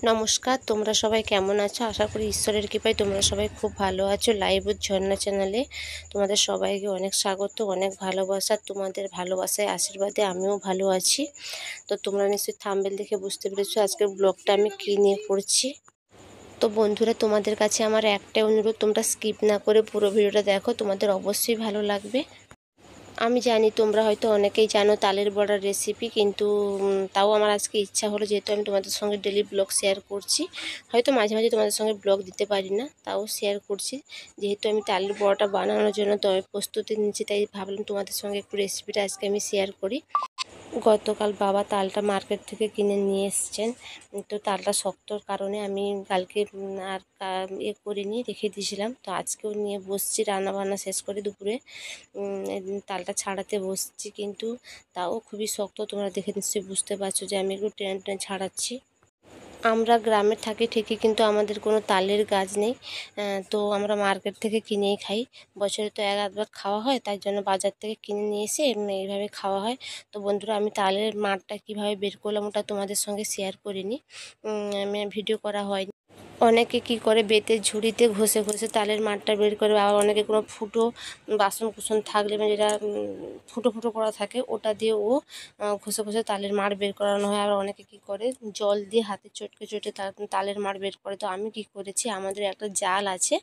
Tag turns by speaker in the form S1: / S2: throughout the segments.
S1: নমস্কার, তোমরা সবাই কেমন আছো? আশা করি ঈশ্বরের কৃপায় তোমরা সবাই খুব ভালো আছো। লাইভ উইথ ঝর্ণা চ্যানেলে তোমাদের সবাইকে অনেক স্বাগত, অনেক ভালোবাসা। তোমাদের ভালোবাসায় আশীর্বাদে আমিও ভালো আছি। তো তোমরা নিশ্চয়ই থাম্বনেল দেখে বুঝতে পেরেছো আজকের ব্লগটা আমি কী নিয়ে করছি। তো বন্ধুরা, তোমাদের কাছে আমার একটাই অনুরোধ, তোমরা স্কিপ না করে পুরো ভিডিওটা দেখো, তোমাদের অবশ্যই ভালো লাগবে। আমি জানি তোমরা হয়তো অনেকেই জানো তালের বড়ার রেসিপি, কিন্তু তাও আমার আজকে ইচ্ছা হলো, যেহেতু আমি তোমাদের সঙ্গে ডেলি ব্লগ শেয়ার করছি, হয়তো মাঝে মাঝে তোমাদের সঙ্গে ব্লগ দিতে পারি না, তাও শেয়ার করছি। যেহেতু আমি তালের বড়াটা বানানোর জন্য প্রস্তুতি নিচ্ছি, তাই ভাবলাম তোমাদের সঙ্গে একটু রেসিপিটা আজকে আমি শেয়ার করি। গতকাল বাবা তালটা মার্কেট থেকে কিনে নিয়ে এসছেন। তো তালটা শক্তর কারণে আমি কালকে আর করিনি, রেখে দিয়েছিলাম। তো আজকেও নিয়ে বসছি, রান্না বান্না শেষ করে দুপুরে তালটা ছাড়াতে বসছি, কিন্তু তাও খুবই শক্ত। তোমরা দেখে নিশ্চয়ই বুঝতে পারছো যে আমি একটু টেনে টেনে ছাড়াচ্ছি। আমরা গ্রামে থাকি ঠিকই, কিন্তু আমাদের কোনো তালের গাছ নেই। তো আমরা মার্কেট থেকে কিনেই খাই। বছরে তো এক আধবার খাওয়া হয়, তাই জন্য বাজার থেকে কিনে নিয়ে এসে এইভাবে খাওয়া হয়। তো বন্ধুরা, আমি তালের মাড়টা কীভাবে বের করলাম ওটা তোমাদের সঙ্গে শেয়ার করিনি, আমি ভিডিও করা হয়নি। অনেকে কি করে বেতের ঝুড়িতে ঘষে ঘষে তালের মাড়টা বের করে, আবার অনেকে কোনো ফুটো বাসন কুসন থাকলে, মানে যেটা ফুটো ফুটো করা থাকে, ওটা দিয়ে ঘষে ঘষে তালের মাড় বের করানো হয়। আর অনেকে কি করে জল দিয়ে হাতে চটকে চটকে তালের মাড় বের করে। তো আমি কি করেছি, আমাদের একটা জাল আছে,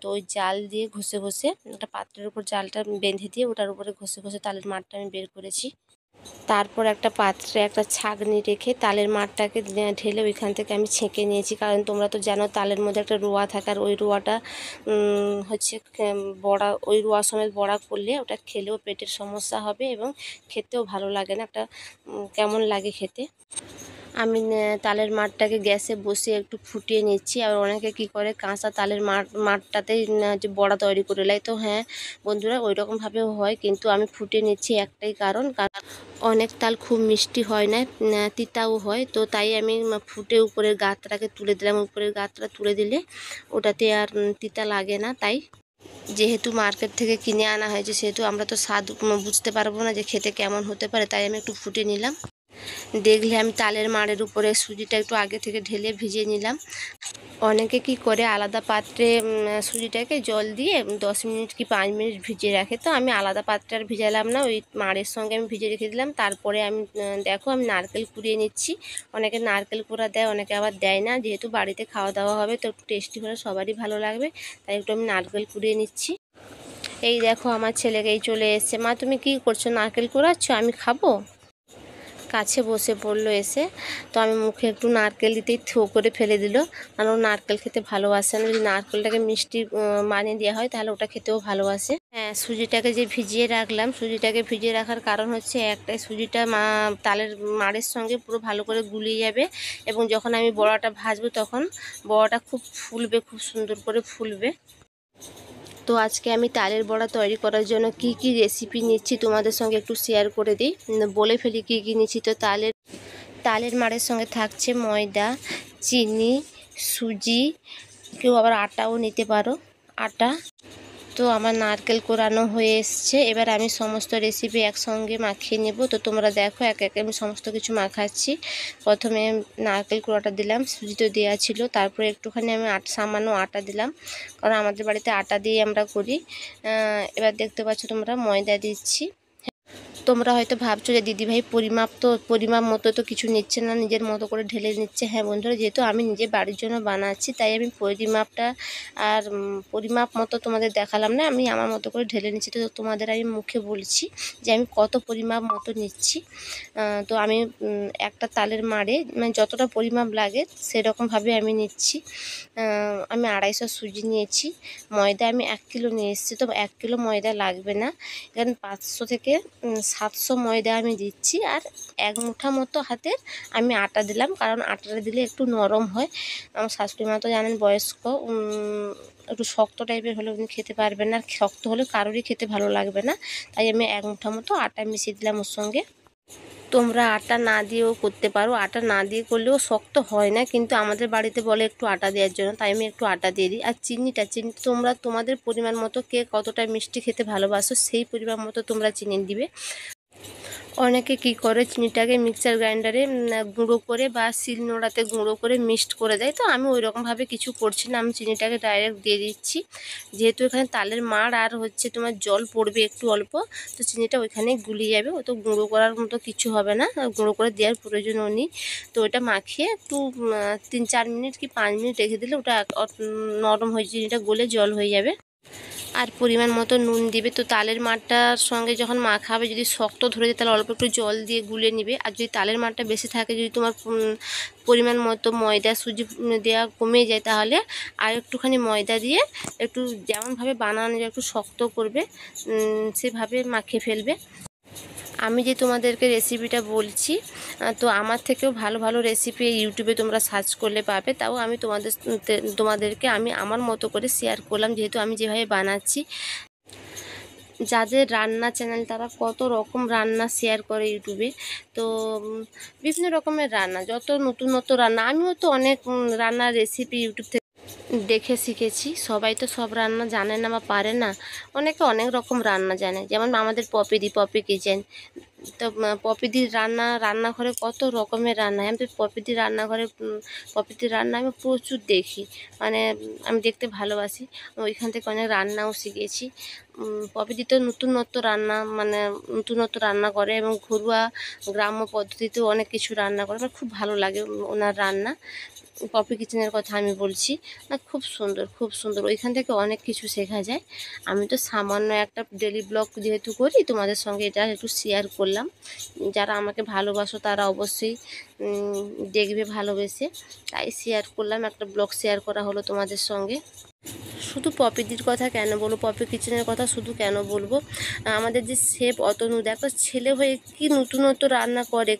S1: তো ওই জাল দিয়ে ঘষে ঘষে একটা পাত্রের উপর জালটা বেঁধে দিয়ে ওটার উপরে ঘষে ঘষে তালের মাড়টা আমি বের করেছি। তারপর একটা পাত্রে একটা ছাঁকনি রেখে তালের মাড়টাকে ঢেলে ওইখান থেকে আমি ছেঁকে নিয়েছি। কারণ তোমরা তো জানো তালের মধ্যে একটা রোয়া থাকে, আর ওই রোয়াটা হচ্ছে বড়া, ওই রোয়া সমেত বড়া করলে ওটা খেলেও পেটের সমস্যা হবে এবং খেতেও ভালো লাগে না, একটা কেমন লাগে খেতে। আমি তালের মাড়টাকে গ্যাসে বসিয়ে একটু ফুটিয়ে নিচ্ছি। আর অনেকে কি করে কাঁচা তালের মাড়টাতেই যে বড়া তৈরি করে নেয়। তো হ্যাঁ বন্ধুরা, ওই রকমভাবেও হয়, কিন্তু আমি ফুটিয়ে নিচ্ছি একটাই কারণ অনেক তাল খুব মিষ্টি হয় না, তিতাও হয়। তো তাই আমি ফুটে উপরের গাত্রটাকে তুলে দিলাম। উপরের গাত্রটা তুলে দিলে ওটাতে আর তিতা লাগে না। তাই যেহেতু মার্কেট থেকে কিনে আনা হয়েছে, সেহেতু আমরা তো স্বাদ বুঝতে পারবো না যে খেতে কেমন হতে পারে, তাই আমি একটু ফুটে নিলাম। দেখলে আমি তালের মাড়ের উপরে সুজিটা একটু আগে থেকে ঢেলে ভিজিয়ে নিলাম। অনেকে কি করে আলাদা পাত্রে সুজিটাকে জল দিয়ে 10 মিনিট কি 5 মিনিট ভিজিয়ে রাখে। তো আমি আলাদা পাত্রে আর ভিজালাম না, ওই মাড়ের সঙ্গে আমি ভিজিয়ে রেখে দিলাম। তারপরে আমি দেখো আমি নারকেল কুড়িয়ে নিচ্ছি। অনেকে নারকেল কোড়া দেয়, অনেকে আবার দেয় না। যেহেতু বাড়িতে খাওয়া দাওয়া হবে, তো একটু টেস্টি হলে সবারই ভালো লাগবে, তাই একটু আমি নারকেল কুড়িয়ে নিচ্ছি। এই দেখো আমার ছেলেকেই চলে এসছে। মা তুমি কি করছো? নারকেল কুড়াচ্ছ? আমি খাবো। কাছে বসে পড়লো এসে। তো আমি মুখে একটু নারকেল দিতেই থো করে ফেলে দিল, কারণ ও নারকেল খেতে ভালোবাসে না। যদি নারকেলটাকে মিষ্টি বানিয়ে দেওয়া হয় তাহলে ওটা খেতেও ভালোবাসে। হ্যাঁ, সুজিটাকে যে ভিজিয়ে রাখলাম, সুজিটাকে ভিজিয়ে রাখার কারণ হচ্ছে একটাই, সুজিটা তালের মাড়ের সঙ্গে পুরো ভালো করে গুলিয়ে যাবে, এবং যখন আমি বড়াটা ভাজবো তখন বড়াটা খুব ফুলবে, খুব সুন্দর করে ফুলবে। তো আজকে আমি তালের বড়া তৈরি করার জন্য কি কি রেসিপি নিচ্ছি তোমাদের সঙ্গে একটু শেয়ার করে দিই, বলে ফেলি কি কি নিচ্ছি। তো তালের মাড়ের সঙ্গে থাকছে ময়দা, চিনি, সুজি, কেউ আবার আটাও নিতে পারো, আটা। তো আমার নারকেল কোরানো হয়ে এসছে। এবার আমি সমস্ত রেসিপি একসঙ্গে মাখিয়ে নেব। তো তোমরা দেখো একে একে আমি সমস্ত কিছু মাখাচ্ছি। প্রথমে নারকেল কোড়াটা দিলাম, সুজি তো দেওয়া ছিল, তারপরে একটুখানি আমি সামান্য আটা দিলাম, কারণ আমাদের বাড়িতে আটা দিয়ে আমরা করি। এবার দেখতে পাচ্ছ তোমরা ময়দা দিচ্ছি। তোমরা হয়তো ভাবছো যে দিদিভাই পরিমাপ মতো তো কিছু নিচ্ছে না, নিজের মতো করে ঢেলে নিচ্ছে। হ্যাঁ বন্ধুরা, যেহেতু আমি নিজে বাড়ির জন্য বানাচ্ছি, তাই আমি পরিমাপটা আর পরিমাপ মতো তোমাদের দেখালাম না, আমি আমার মতো করে ঢেলে নিচ্ছি। তো তোমাদের আমি মুখে বলছি যে আমি কত পরিমাপ মতো নিচ্ছি। তো আমি একটা তালের মাড়ে মানে যতটা পরিমাপ লাগে সেরকমভাবে আমি নিচ্ছি। আমি 250 সুজি নিয়েছি। ময়দা আমি 1 কিলো নিয়ে এসেছি, তো 1 কিলো ময়দা লাগবে না, এখানে 500 থেকে 700 ময়দা আমি দিচ্ছি। আর 1 মুঠা মতো হাতের আমি আটা দিলাম, কারণ আটাটা দিলে একটু নরম হয়। আমার শাশুড়ি মা তো জানেন বয়স্ক, একটু শক্ত টাইপের হলে উনি খেতে পারবেন না, শক্ত হলে কারোরই খেতে ভালো লাগবে না। তাই আমি 1 মুঠা মতো আটা মিশিয়ে দিলাম ওর সঙ্গে। তোমরা আটা না দিয়েও করতে পারো, আটা না দিয়ে করলেও শক্ত হয় না, কিন্তু আমাদের বাড়িতে বলে একটু আটা দেওয়ার জন্য, তাই আমি একটু আটা দিয়ে দিই। আর চিনিটা তোমরা তোমাদের পরিমাণ মতো, কে কতটা মিষ্টি খেতে ভালোবাসো সেই পরিমাণ মতো তোমরা চিনি দিবে। অনেকে কি করে চিনিটাকে মিক্সার গ্রাইন্ডারে গুঁড়ো করে বা শিলনোড়াতে গুঁড়ো করে মিক্সড করে দেয়। তো আমি ওই রকমভাবে কিছু করছি না, আমি চিনিটাকে ডাইরেক্ট দিয়ে দিচ্ছি। যেহেতু এখানে তালের মাড় আর হচ্ছে তোমার জল পড়বে একটু অল্প, তো চিনিটা ওইখানেই গুলিয়ে যাবে, ও তো গুঁড়ো করার মতো কিছু হবে না, গুঁড়ো করে দেওয়ার প্রয়োজনও নেই। তো ওটা মাখিয়ে একটু 3-4 মিনিট কি 5 মিনিট রেখে দিলে ওটা নরম হয়ে চিনিটা গলে জল হয়ে যাবে। আর পরিমাণ মতো নুন দিবে। তো তালের মাড়টার সঙ্গে যখন মাখাবে যদি শক্ত ধরে যায় তাহলে অল্প একটু জল দিয়ে গুলে নিবে। আর যদি তালের মাড়টা বেশি থাকে, যদি তোমার পরিমাণ মতো ময়দা সুজি দেওয়া কমে যায়, তাহলে আর একটুখানি ময়দা দিয়ে একটু যেমনভাবে বানানো যায় একটু শক্ত করবে, সেভাবে মাখিয়ে ফেলবে। আমি যে তোমাদেরকে রেসিপিটা বলছি, তো আমার থেকেও ভালো ভালো রেসিপি ইউটিউবে তোমরা সার্চ করলে পাবে। তাও আমি তোমাদেরকে আমি আমার মতো করে শেয়ার করলাম, যেহেতু আমি যেভাবে বানাচ্ছি। যাদের রান্না চ্যানেল তারা কত রকম রান্না শেয়ার করে ইউটিউবে। তো বিভিন্ন রকমের রান্না, যত নতুন নতুন রান্না, আমিও তো অনেক রান্নার রেসিপি ইউটিউব থেকে দেখে শিখেছি। সবাই তো সব রান্না জানে না বা পারে না, অনেকে অনেক রকম রান্না জানে। যেমন আমাদের পপি কিচেন, তো পপিদির রান্নাঘরে কত রকমের রান্না হয়। আমি তো পপিদির রান্না আমি প্রচুর দেখি, মানে আমি দেখতে ভালোবাসি। ওইখান থেকে অনেক রান্নাও শিখেছি। পপিদি তো নতুনত্ব রান্না, মানে নতুনত্ব রান্না করে এবং ঘরোয়া গ্রাম্য পদ্ধতিতেও অনেক কিছু রান্না করে। আমার খুব ভালো লাগে ওনার রান্না। পপি কিচেনের কথা আমি বলছি, খুব সুন্দর খুব সুন্দর, ওইখান থেকে অনেক কিছু শেখা যায়। আমি তো সামান্য একটা ডেলি ব্লগ যেহেতু করি, তোমাদের সঙ্গে এটা একটু শেয়ার করলাম। যারা আমাকে ভালোবাসো তারা অবশ্যই দেখবে ভালোবেসে, তাই শেয়ার করলাম, একটা ব্লগ শেয়ার করা হলো তোমাদের সঙ্গে। শুধু পপিদির কথা কেন বলবো, পপি কিচেনের কথা শুধু কেন বলবো, আমাদের যে শেফ অতনু, দেখো ছেলে হয়ে কি নতুনত্ব রান্না করে,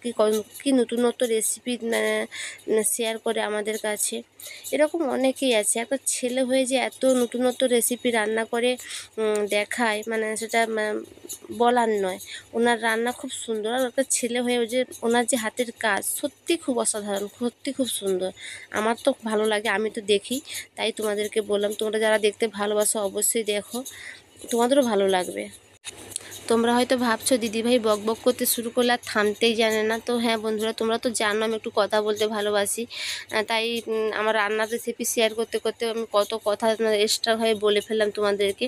S1: কি নতুনত্ব রেসিপি শেয়ার করে আমাদের কাছে। এরকম অনেকেই আছে, একটা ছেলে হয়ে যে এত নতুনত্ব রেসিপি রান্না করে দেখায়, মানে সেটা বলার নয়। ওনার রান্না খুব সুন্দর, আর একটা ছেলে হয়ে যে ওনার যে হাতের কাজ সত্যি খুব অসাধারণ, সত্যি খুব সুন্দর। আমার তো ভালো লাগে, আমি তো দেখি, তাই তোমাদেরকে বললাম। তোমরা যারা দেখতে ভালোবাসো অবশ্যই দেখো, তোমাদেরও ভালো লাগবে। তোমরা হয়তো ভাবছো দিদিভাই বক বক করতে শুরু করলে আর থামতেই জানে না। তো হ্যাঁ বন্ধুরা, তোমরা তো জানো আমি একটু কথা বলতে ভালোবাসি, তাই আমার রান্নার রেসিপি শেয়ার করতে করতে আমি কত কথা এক্সট্রা হয়ে বলে ফেললাম তোমাদেরকে।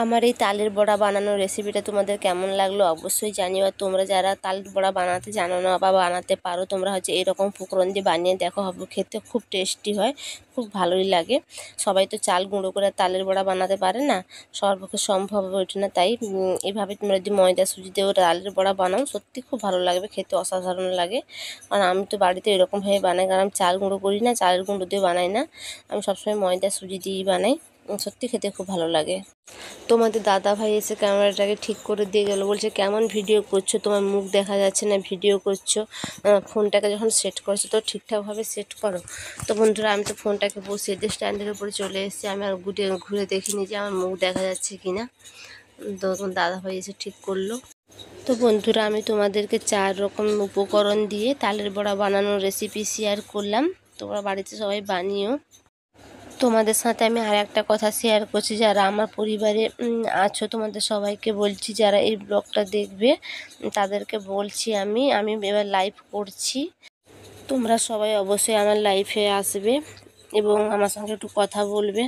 S1: আমার এই তালের বড়া বানানোর রেসিপিটা তোমাদের কেমন লাগলো অবশ্যই জানিও। আর তোমরা যারা তালের বড়া বানাতে জানো না বা বানাতে পারো, তোমরা হচ্ছে এরকম ফোড়ন দিয়ে বানিয়ে দেখো, হবে খেতে খুব টেস্টি হয়, খুব ভালোই লাগে। সবাই তো চাল গুঁড়ো করে তালের বড়া বানাতে পারে না, সবার পক্ষে সম্ভব হয়ে ওঠে না। তাই এভাবে তোমরা যদি ময়দা সুজি দিয়েও তালের বড়া বানাও সত্যি খুব ভালো লাগবে, খেতে অসাধারণ লাগে। আর আমি তো বাড়িতে এরকমভাবে বানাই, কারণ আমি চাল গুঁড়ো করি না, চালের গুঁড়ো দিয়ে বানাই না, আমি সবসময় ময়দা সুজি দিয়েই বানাই। সত্যি খেতে খুব ভালো লাগে। তোমাদের দাদা ভাই এসে ক্যামেরাটাকে ঠিক করে দিয়ে গেল, বলছে কেমন ভিডিও করছো, তোমার মুখ দেখা যাচ্ছে না, ভিডিও করছো, ফোনটাকে যখন সেট করছো তো ঠিকঠাকভাবে সেট করো। তো বন্ধুরা, আমি তো ফোনটাকে বসিয়ে দিয়ে স্ট্যান্ডের উপরে চলে এসেছি, আমি আর ঘুরে দেখিনি যে আমার মুখ দেখা যাচ্ছে কিনা। তো তোমার দাদা ভাই এসে ঠিক করলো। তো বন্ধুরা, আমি তোমাদেরকে 4 রকম উপকরণ দিয়ে তালের বড়া বানানোর রেসিপি শেয়ার করলাম, তোমরা বাড়িতে সবাই বানিও। তোমাদের সাথে আমি আর একটা কথা শেয়ার করছি, যারা আমার পরিবারে আছো তোমাদের সবাইকে বলছি, যারা এই ব্লগটা দেখবে তাদেরকে বলছি, আমি এবার লাইভ করছি, তোমরা সবাই অবশ্যই আমার লাইফে আসবে এবং আমার সঙ্গে একটু কথা বলবে।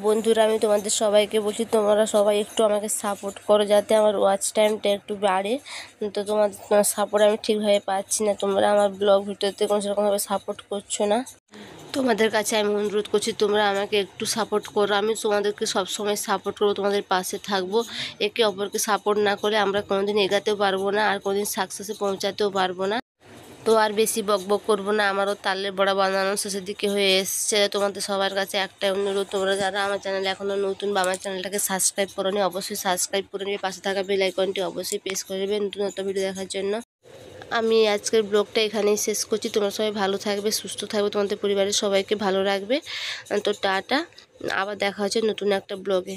S1: বন্ধুরা, আমি তোমাদের সবাইকে বলছি তোমরা সবাই একটু আমাকে সাপোর্ট করো যাতে আমার ওয়াচ টাইমটা একটু বাড়ে। তো তোমাদের সাপোর্ট আমি ঠিকভাবে পাচ্ছি না, তোমরা আমার ব্লগ ভিডিওতে কোনো সেরকমভাবে সাপোর্ট করছো না। তোমাদের কাছে আমি অনুরোধ করছি তোমরা আমাকে একটু সাপোর্ট করো। আমি তোমাদেরকে সবসময় সাপোর্ট করবো, তোমাদের পাশে থাকবো। একে অপরকে সাপোর্ট না করলে আমরা কোনোদিন এগাতেও পারবো না, আর কোনোদিন সাকসেসে পৌঁছাতেও পারবো না। তো আর বেশি বকবক করবো না, আমারও তালের বড়া বানানো শেষের দিকে হয়ে এসছে। তোমাদের সবার কাছে একটাই অনুরোধ, তোমরা যারা আমার চ্যানেলে এখনও নতুন বা আমার চ্যানেলটাকে সাবস্ক্রাইব করোনি অবশ্যই সাবস্ক্রাইব করে নিয়ে পাশে থাকা বেল আইকনটি অবশ্যই প্রেস করে দেবে নতুন নতুন ভিডিও দেখার জন্য। আমি আজকের ব্লগটা এখানেই শেষ করছি। তোমরা সবাই ভালো থাকবে, সুস্থ থাকবে, তোমাদের পরিবারের সবাইকে ভালো রাখবে। তো টাটা, আবার দেখা হচ্ছে নতুন একটা ব্লগে।